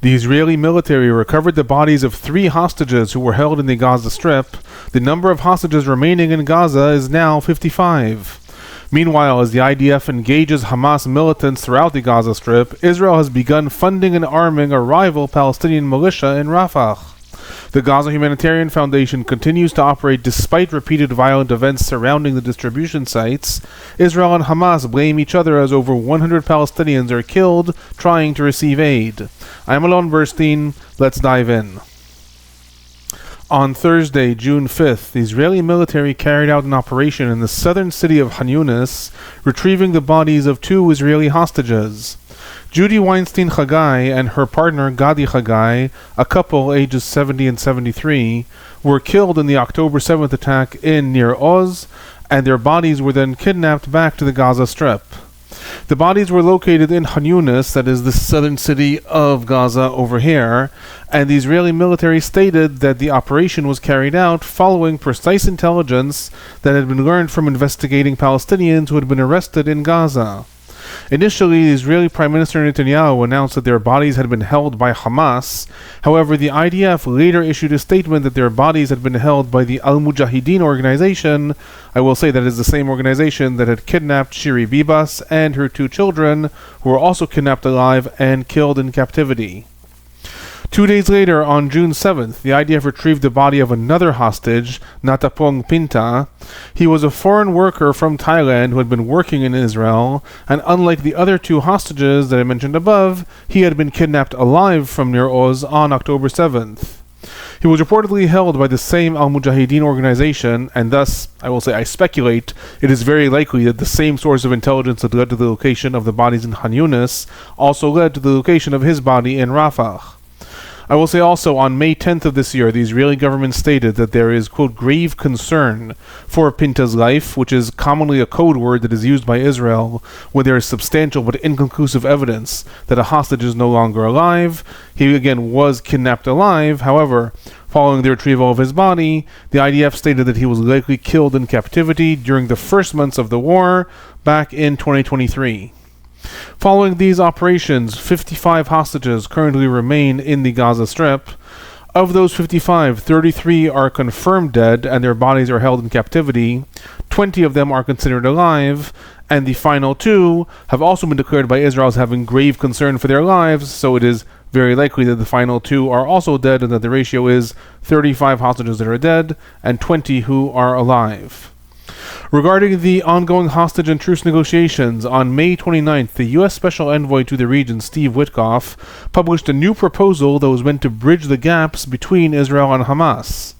The Israeli military recovered the bodies of 3 hostages who were held in the Gaza Strip. The number of hostages remaining in Gaza is now 55. Meanwhile, as the IDF engages Hamas militants throughout the Gaza Strip, Israel has begun funding and arming a rival Palestinian militia in Rafah. The Gaza Humanitarian Foundation continues to operate despite repeated violent events surrounding the distribution sites. Israel and Hamas blame each other as over 100 Palestinians are killed trying to receive aid. I'm Alon Burstein. Let's dive in. On Thursday, June 5th, the Israeli military carried out an operation in the southern city of Khan Yunis, retrieving the bodies of 2 Israeli hostages. Judy Weinstein Chagai and her partner Gadi Chagai, a couple ages 70 and 73, were killed in the October 7th attack in Nir Oz, and their bodies were then kidnapped back to the Gaza Strip. The bodies were located in Khan Yunis, that is the southern city of Gaza over here, and the Israeli military stated that the operation was carried out following precise intelligence that had been learned from investigating Palestinians who had been arrested in Gaza. Initially, the Israeli Prime Minister Netanyahu announced that their bodies had been held by Hamas. However, the IDF later issued a statement that their bodies had been held by the Al-Mujahideen organization. I will say that is the same organization that had kidnapped Shiri Bibas and her 2 children, who were also kidnapped alive and killed in captivity. 2 days later, on June 7th, the IDF retrieved the body of another hostage, Natapong Pinta. He was a foreign worker from Thailand who had been working in Israel, and unlike the other 2 hostages that I mentioned above, he had been kidnapped alive from Nir Oz on October 7th. He was reportedly held by the same Al-Mujahideen organization, and thus, I speculate, it is very likely that the same source of intelligence that led to the location of the bodies in Khan Yunis also led to the location of his body in Rafah. I will say also, on May 10th of this year, the Israeli government stated that there is, quote, grave concern for Pinta's life, which is commonly a code word that is used by Israel when there is substantial but inconclusive evidence that a hostage is no longer alive. He, again, was kidnapped alive. However, following the retrieval of his body, the IDF stated that he was likely killed in captivity during the first months of the war back in 2023. Following these operations, 55 hostages currently remain in the Gaza Strip. Of those 55, 33 are confirmed dead and their bodies are held in captivity. 20 of them are considered alive, and the final 2 have also been declared by Israel as having grave concern for their lives, so it is very likely that the final 2 are also dead and that the ratio is 35 hostages that are dead and 20 who are alive. Regarding the ongoing hostage and truce negotiations, on May 29th, the U.S. Special Envoy to the region, Steve Witkoff, published a new proposal that was meant to bridge the gaps between Israel and Hamas.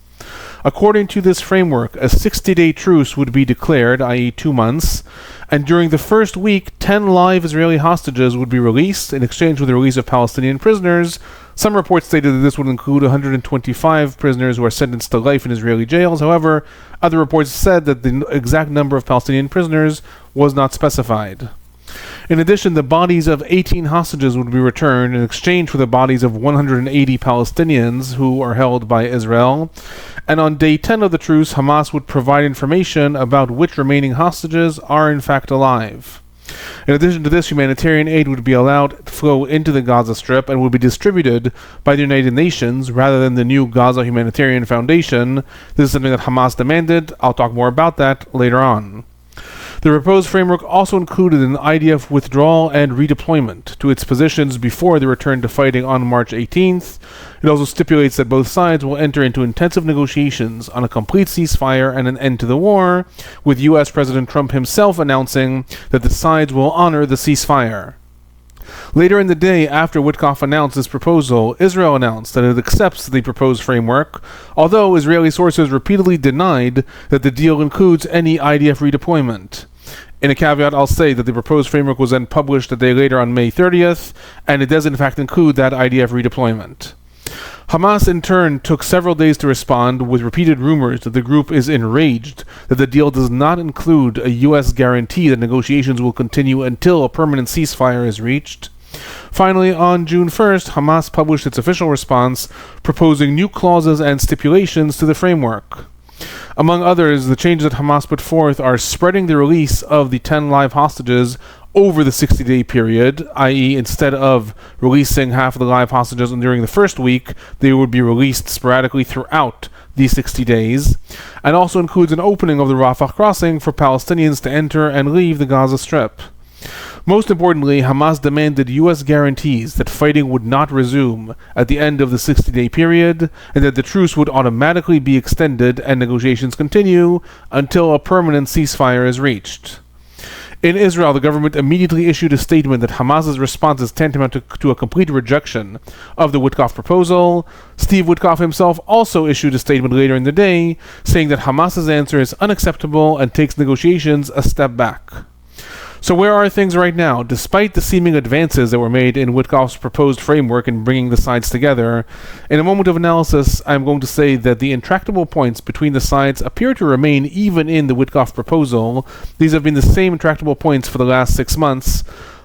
According to this framework, a 60-day truce would be declared, i.e. 2 months, and during the first week, 10 live Israeli hostages would be released in exchange for the release of Palestinian prisoners. Some reports stated that this would include 125 prisoners who are sentenced to life in Israeli jails. However, other reports said that the exact number of Palestinian prisoners was not specified. In addition, the bodies of 18 hostages would be returned in exchange for the bodies of 180 Palestinians who are held by Israel. And on day 10 of the truce, Hamas would provide information about which remaining hostages are in fact alive. In addition to this, humanitarian aid would be allowed to flow into the Gaza Strip and would be distributed by the United Nations rather than the new Gaza Humanitarian Foundation. This is something that Hamas demanded. I'll talk more about that later on. The proposed framework also included an IDF withdrawal and redeployment to its positions before the return to fighting on March 18th. It also stipulates that both sides will enter into intensive negotiations on a complete ceasefire and an end to the war, with U.S. President Trump himself announcing that the sides will honor the ceasefire. Later in the day, after Witkoff announced this proposal, Israel announced that it accepts the proposed framework, although Israeli sources repeatedly denied that the deal includes any IDF redeployment. In a caveat, I'll say that the proposed framework was then published a day later on May 30th, and it does in fact include that IDF redeployment. Hamas in turn took several days to respond, with repeated rumors that the group is enraged that the deal does not include a U.S. guarantee that negotiations will continue until a permanent ceasefire is reached. Finally, on June 1st, Hamas published its official response, proposing new clauses and stipulations to the framework. Among others, the changes that Hamas put forth are spreading the release of the 10 live hostages over the 60-day period, i.e. instead of releasing half of the live hostages during the first week, they would be released sporadically throughout these 60 days, and also includes an opening of the Rafah crossing for Palestinians to enter and leave the Gaza Strip. Most importantly, Hamas demanded U.S. guarantees that fighting would not resume at the end of the 60-day period, and that the truce would automatically be extended and negotiations continue until a permanent ceasefire is reached. In Israel, the government immediately issued a statement that Hamas's response is tantamount to a complete rejection of the Witkoff proposal. Steve Witkoff himself also issued a statement later in the day, saying that Hamas's answer is unacceptable and takes negotiations a step back. So where are things right now? Despite the seeming advances that were made in Witkoff's proposed framework in bringing the sides together, in a moment of analysis, I'm going to say that the intractable points between the sides appear to remain even in the Witkoff proposal. These have been the same intractable points for the last 6 months.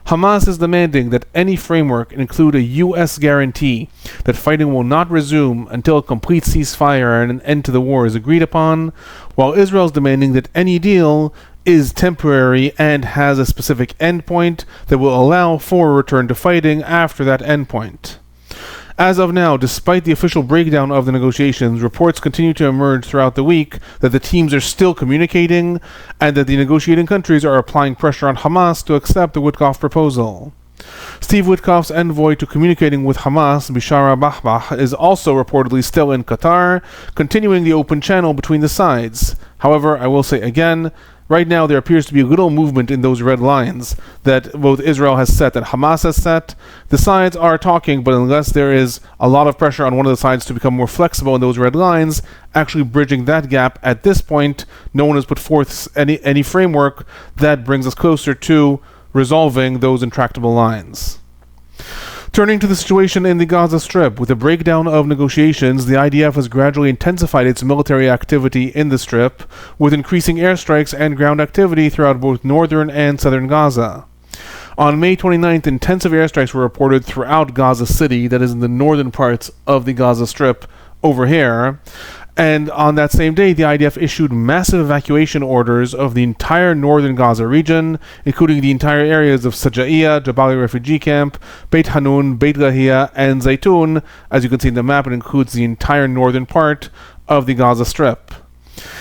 Hamas is demanding that any framework include a U.S. guarantee that fighting will not resume until a complete ceasefire and an end to the war is agreed upon, while Israel is demanding that any deal is temporary and has a specific endpoint that will allow for a return to fighting after that endpoint. As of now, despite the official breakdown of the negotiations, reports continue to emerge throughout the week that the teams are still communicating and that the negotiating countries are applying pressure on Hamas to accept the Witkoff proposal. Steve Witkoff's envoy to communicating with Hamas, Bishara Bahbah, is also reportedly still in Qatar, continuing the open channel between the sides. However, I will say again, right now there appears to be little movement in those red lines that both Israel has set and Hamas has set. The sides are talking, but unless there is a lot of pressure on one of the sides to become more flexible in those red lines, actually bridging that gap at this point, no one has put forth any framework that brings us closer to resolving those intractable lines. Turning to the situation in the Gaza Strip, with the breakdown of negotiations, the IDF has gradually intensified its military activity in the Strip, with increasing airstrikes and ground activity throughout both northern and southern Gaza. On May 29th, intensive airstrikes were reported throughout Gaza City, that is in the northern parts of the Gaza Strip over here. And on that same day, the IDF issued massive evacuation orders of the entire northern Gaza region, including the entire areas of Sajaiya, Jabalia refugee camp, Beit Hanun, Beit Lahia, and Zaytun. As you can see in the map, it includes the entire northern part of the Gaza Strip.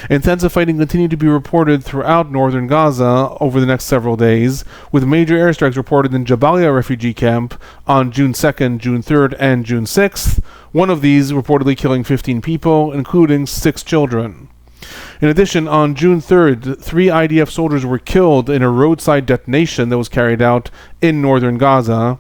Intensive fighting continued to be reported throughout northern Gaza over the next several days, with major airstrikes reported in Jabalia refugee camp on June 2nd, June 3rd, and June 6th, one of these reportedly killing 15 people, including 6 children. In addition, on June 3rd, 3 IDF soldiers were killed in a roadside detonation that was carried out in northern Gaza.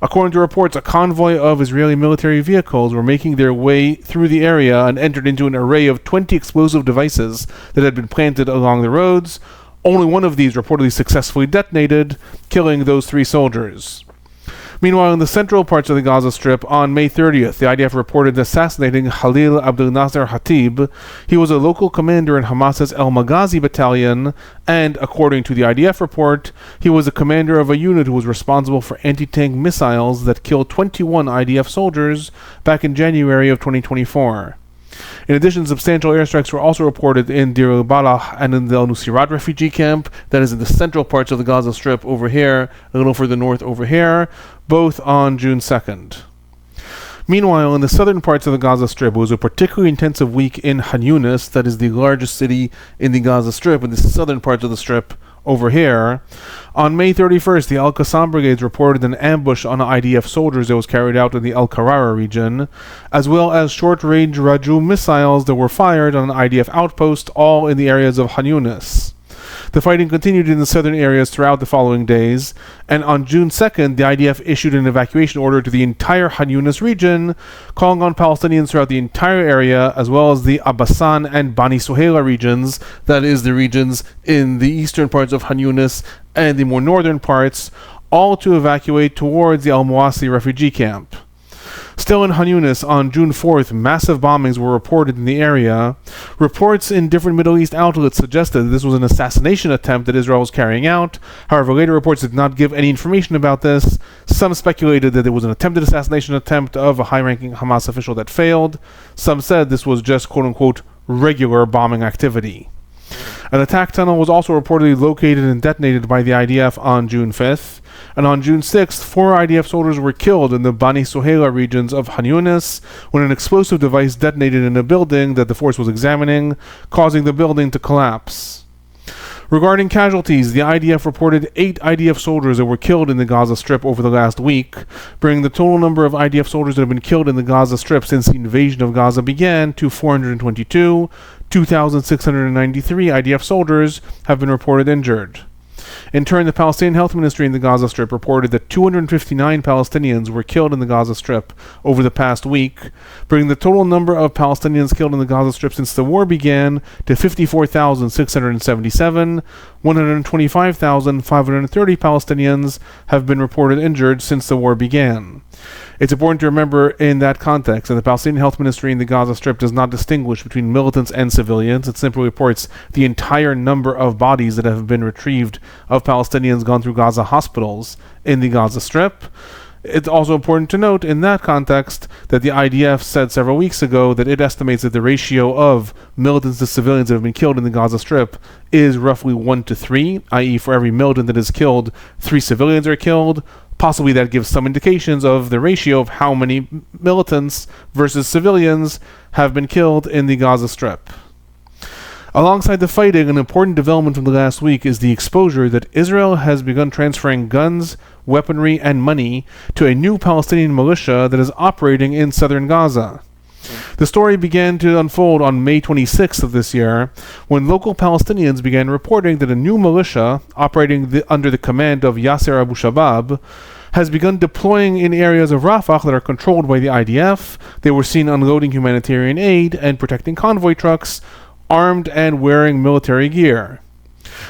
According to reports, a convoy of Israeli military vehicles were making their way through the area and entered into an array of 20 explosive devices that had been planted along the roads. Only one of these reportedly successfully detonated, killing those 3 soldiers. Meanwhile, in the central parts of the Gaza Strip, on May 30th, the IDF reported assassinating Khalil Abdel Nasser Hatib. He was a local commander in Hamas's El Maghazi battalion, and according to the IDF report, he was a commander of a unit who was responsible for anti-tank missiles that killed 21 IDF soldiers back in January of 2024. In addition, substantial airstrikes were also reported in Deir el-Balah and in the Al-Nuseirat refugee camp, that is in the central parts of the Gaza Strip over here, a little further north over here, both on June 2nd. Meanwhile, in the southern parts of the Gaza Strip, it was a particularly intensive week in Khan Yunis, that is the largest city in the Gaza Strip, in the southern parts of the Strip over here. On May 31st, the Al-Qassam brigades reported an ambush on IDF soldiers that was carried out in the Al-Qarara region, as well as short-range Rajum missiles that were fired on an IDF outpost, all in the areas of Khan Yunis. The fighting continued in the southern areas throughout the following days, and on June 2nd, the IDF issued an evacuation order to the entire Khan Yunis region, calling on Palestinians throughout the entire area, as well as the Abbasan and Bani Suhaila regions, that is, the regions in the eastern parts of Khan Yunis and the more northern parts, all to evacuate towards the Al-Muwasi refugee camp. Still in Khan Yunis, on June 4th, massive bombings were reported in the area. Reports in different Middle East outlets suggested that this was an assassination attempt that Israel was carrying out. However, later reports did not give any information about this. Some speculated that it was an attempted assassination attempt of a high-ranking Hamas official that failed. Some said this was just quote-unquote regular bombing activity. An attack tunnel was also reportedly located and detonated by the IDF on June 5th, and on June 6th, 4 IDF soldiers were killed in the Bani Soheila regions of Han Yunis when an explosive device detonated in a building that the force was examining, causing the building to collapse. Regarding casualties, the IDF reported 8 IDF soldiers that were killed in the Gaza Strip over the last week, bringing the total number of IDF soldiers that have been killed in the Gaza Strip since the invasion of Gaza began to 422. 2,693 IDF soldiers have been reported injured. In turn, the Palestinian Health Ministry in the Gaza Strip reported that 259 Palestinians were killed in the Gaza Strip over the past week, bringing the total number of Palestinians killed in the Gaza Strip since the war began to 54,677. 125,530 Palestinians have been reported injured since the war began. It's important to remember in that context that the Palestinian Health Ministry in the Gaza Strip does not distinguish between militants and civilians. It simply reports the entire number of bodies that have been retrieved of Palestinians gone through Gaza hospitals in the Gaza Strip. It's also important to note in that context that the IDF said several weeks ago that it estimates that the ratio of militants to civilians that have been killed in the Gaza Strip is roughly 1 to 3, i.e. for every militant that is killed, 3 civilians are killed. Possibly that gives some indications of the ratio of how many militants versus civilians have been killed in the Gaza Strip. Alongside the fighting, an important development from the last week is the exposure that Israel has begun transferring guns, weaponry, and money to a new Palestinian militia that is operating in southern Gaza. The story began to unfold on May 26th of this year, when local Palestinians began reporting that a new militia, operating under the command of Yasser Abu Shabab, has begun deploying in areas of Rafah that are controlled by the IDF. They were seen unloading humanitarian aid and protecting convoy trucks, armed and wearing military gear.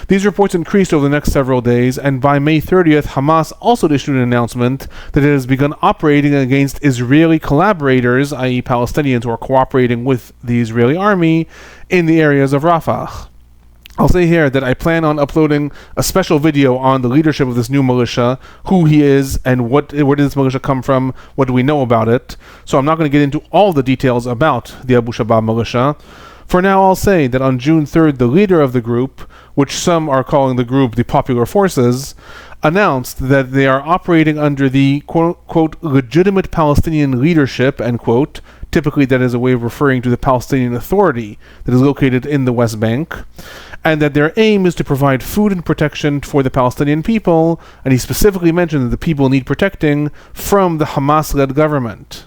These reports increased over the next several days, and by May 30th, Hamas also issued an announcement that it has begun operating against Israeli collaborators, i.e. Palestinians who are cooperating with the Israeli army, in the areas of Rafah. I'll say here that I plan on uploading a special video on the leadership of this new militia, who he is, and where did this militia come from, what do we know about it. So I'm not going to get into all the details about the Abu Shabab militia. For now, I'll say that on June 3rd, the leader of the group, which some are calling the group the Popular Forces, announced that they are operating under the quote, legitimate Palestinian leadership, end quote. Typically that is a way of referring to the Palestinian Authority that is located in the West Bank, and that their aim is to provide food and protection for the Palestinian people, and he specifically mentioned that the people need protecting from the Hamas-led government.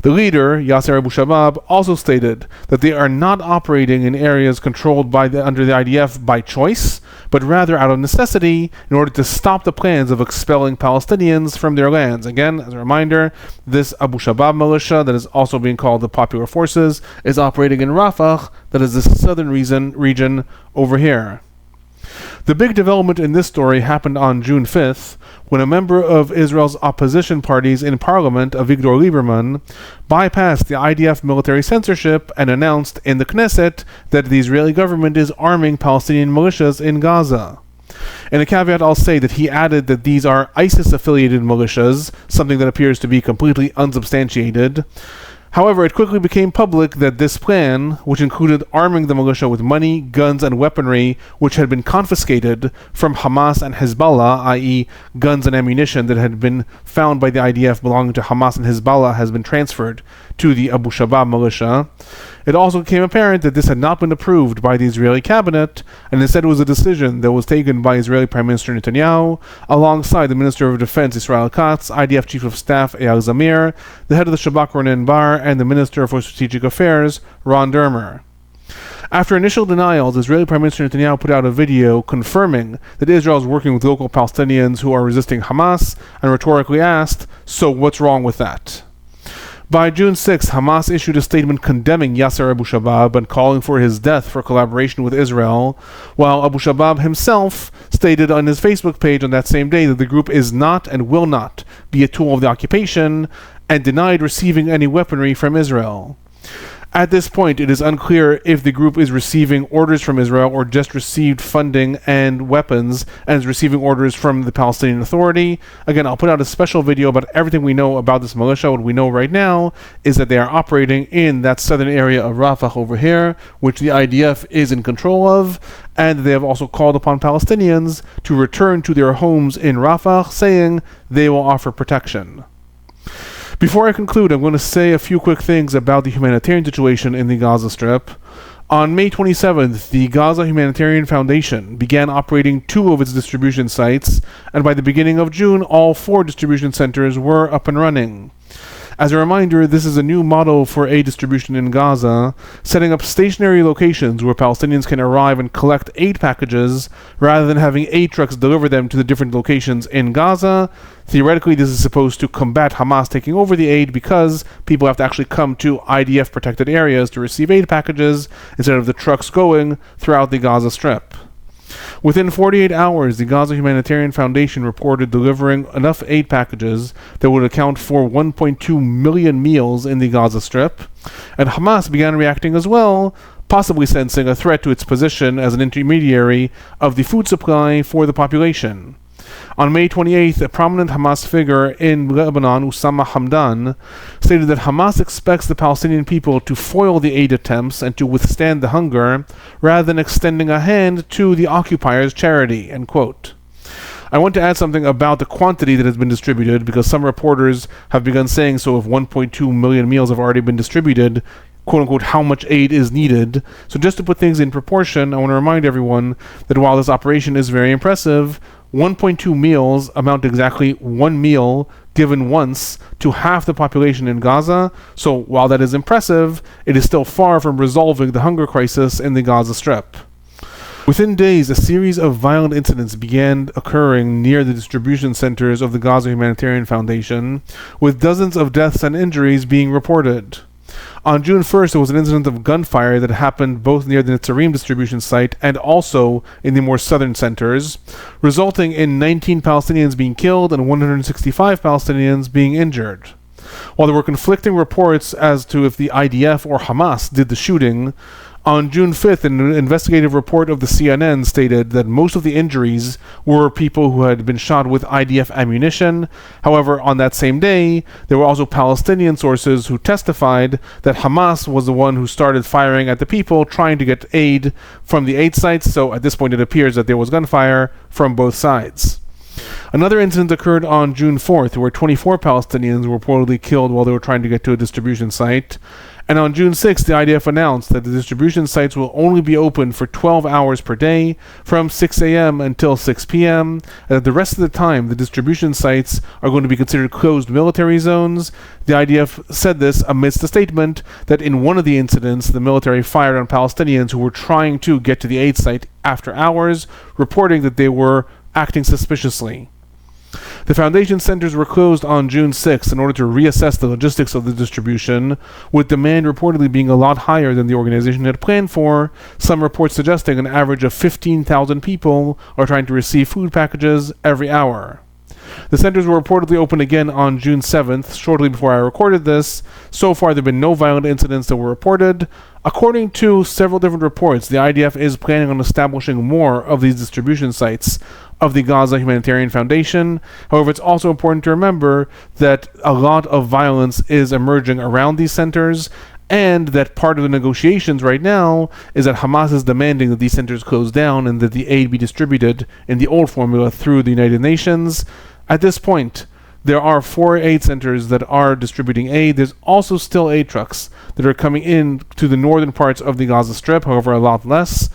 The leader, Yasser Abu Shabab, also stated that they are not operating in areas controlled under the IDF by choice, but rather out of necessity in order to stop the plans of expelling Palestinians from their lands. Again, as a reminder, this Abu Shabab militia, that is also being called the Popular Forces, is operating in Rafah, that is the southern region over here. The big development in this story happened on June 5th, when a member of Israel's opposition parties in parliament, Avigdor Lieberman, bypassed the IDF military censorship and announced in the Knesset that the Israeli government is arming Palestinian militias in Gaza. In a caveat, I'll say that he added that these are ISIS-affiliated militias, something that appears to be completely unsubstantiated. However, it quickly became public that this plan, which included arming the militia with money, guns, and weaponry which had been confiscated from Hamas and Hezbollah, i.e. guns and ammunition that had been found by the IDF belonging to Hamas and Hezbollah, has been transferred to the Abu Shabab militia. It also became apparent that this had not been approved by the Israeli cabinet, and instead it was a decision that was taken by Israeli Prime Minister Netanyahu, alongside the Minister of Defense Israel Katz, IDF Chief of Staff Eyal Zamir, the head of the Shabak Ronen Bar, and the Minister for Strategic Affairs Ron Dermer. After initial denials, Israeli Prime Minister Netanyahu put out a video confirming that Israel is working with local Palestinians who are resisting Hamas, and rhetorically asked, "So what's wrong with that?" By June 6, Hamas issued a statement condemning Yasser Abu Shabab and calling for his death for collaboration with Israel, while Abu Shabab himself stated on his Facebook page on that same day that the group is not and will not be a tool of the occupation, and denied receiving any weaponry from Israel. At this point, it is unclear if the group is receiving orders from Israel or just received funding and weapons and is receiving orders from the Palestinian Authority. Again, I'll put out a special video about everything we know about this militia. What we know right now is that they are operating in that southern area of Rafah over here, which the IDF is in control of, and they have also called upon Palestinians to return to their homes in Rafah, saying they will offer protection. Before I conclude, I'm going to say a few quick things about the humanitarian situation in the Gaza Strip. On May 27th, the Gaza Humanitarian Foundation began operating 2 of its distribution sites, and by the beginning of June, all 4 distribution centers were up and running. As a reminder, this is a new model for aid distribution in Gaza, setting up stationary locations where Palestinians can arrive and collect aid packages rather than having aid trucks deliver them to the different locations in Gaza. Theoretically, this is supposed to combat Hamas taking over the aid because people have to actually come to IDF-protected areas to receive aid packages instead of the trucks going throughout the Gaza Strip. Within 48 hours, the Gaza Humanitarian Foundation reported delivering enough aid packages that would account for 1.2 million meals in the Gaza Strip, and Hamas began reacting as well, possibly sensing a threat to its position as an intermediary of the food supply for the population. On May 28th, a prominent Hamas figure in Lebanon, Osama Hamdan, stated that Hamas expects the Palestinian people to foil the aid attempts and to withstand the hunger, rather than extending a hand to the occupier's charity, end quote. I want to add something about the quantity that has been distributed, because some reporters have begun saying, so if 1.2 million meals have already been distributed, quote-unquote, how much aid is needed. So just to put things in proportion, I want to remind everyone that while this operation is very impressive, 1.2 meals amount to exactly 1 meal given once to half the population in Gaza. So while that is impressive, it is still far from resolving the hunger crisis in the Gaza Strip. Within days, a series of violent incidents began occurring near the distribution centers of the Gaza Humanitarian Foundation, with dozens of deaths and injuries being reported. On June 1st, there was an incident of gunfire that happened both near the Netzarim distribution site and also in the more southern centers, resulting in 19 Palestinians being killed and 165 Palestinians being injured. While there were conflicting reports as to if the IDF or Hamas did the shooting, on June 5th, an investigative report of the CNN stated that most of the injuries were people who had been shot with IDF ammunition. However, on that same day, there were also Palestinian sources who testified that Hamas was the one who started firing at the people trying to get aid from the aid sites, so at this point it appears that there was gunfire from both sides. Another incident occurred on June 4th, where 24 Palestinians were reportedly killed while they were trying to get to a distribution site. And on June 6th, the IDF announced that the distribution sites will only be open for 12 hours per day, from 6 a.m. until 6 p.m., and that the rest of the time, the distribution sites are going to be considered closed military zones. The IDF said this amidst a statement that in one of the incidents, the military fired on Palestinians who were trying to get to the aid site after hours, reporting that they were acting suspiciously. The foundation centers were closed on June 6th in order to reassess the logistics of the distribution, with demand reportedly being a lot higher than the organization had planned for, some reports suggesting an average of 15,000 people are trying to receive food packages every hour. The centers were reportedly open again on June 7th, shortly before I recorded this. So far, there have been no violent incidents that were reported. According to several different reports, the IDF is planning on establishing more of these distribution sites of the Gaza Humanitarian Foundation. However, it's also important to remember that a lot of violence is emerging around these centers, and that part of the negotiations right now is that Hamas is demanding that these centers close down and that the aid be distributed in the old formula through the United Nations. At this point, there are 4 aid centers that are distributing aid. There's also still aid trucks that are coming in to the northern parts of the Gaza Strip, however a lot less.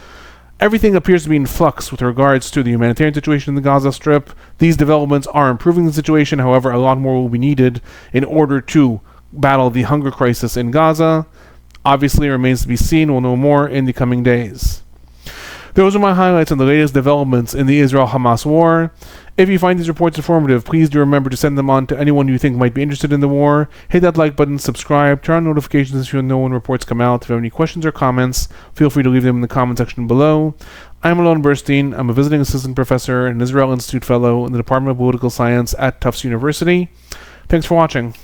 Everything appears to be in flux with regards to the humanitarian situation in the Gaza Strip. These developments are improving the situation, however a lot more will be needed in order to battle the hunger crisis in Gaza. Obviously, it remains to be seen. We'll know more in the coming days. Those are my highlights on the latest developments in the Israel-Hamas War. If you find these reports informative, please do remember to send them on to anyone you think might be interested in the war. Hit that like button, subscribe, turn on notifications so you'll know when reports come out. If you have any questions or comments, feel free to leave them in the comment section below. I'm Alon Burstein. I'm a visiting assistant professor and Israel Institute fellow in the Department of Political Science at Tufts University. Thanks for watching.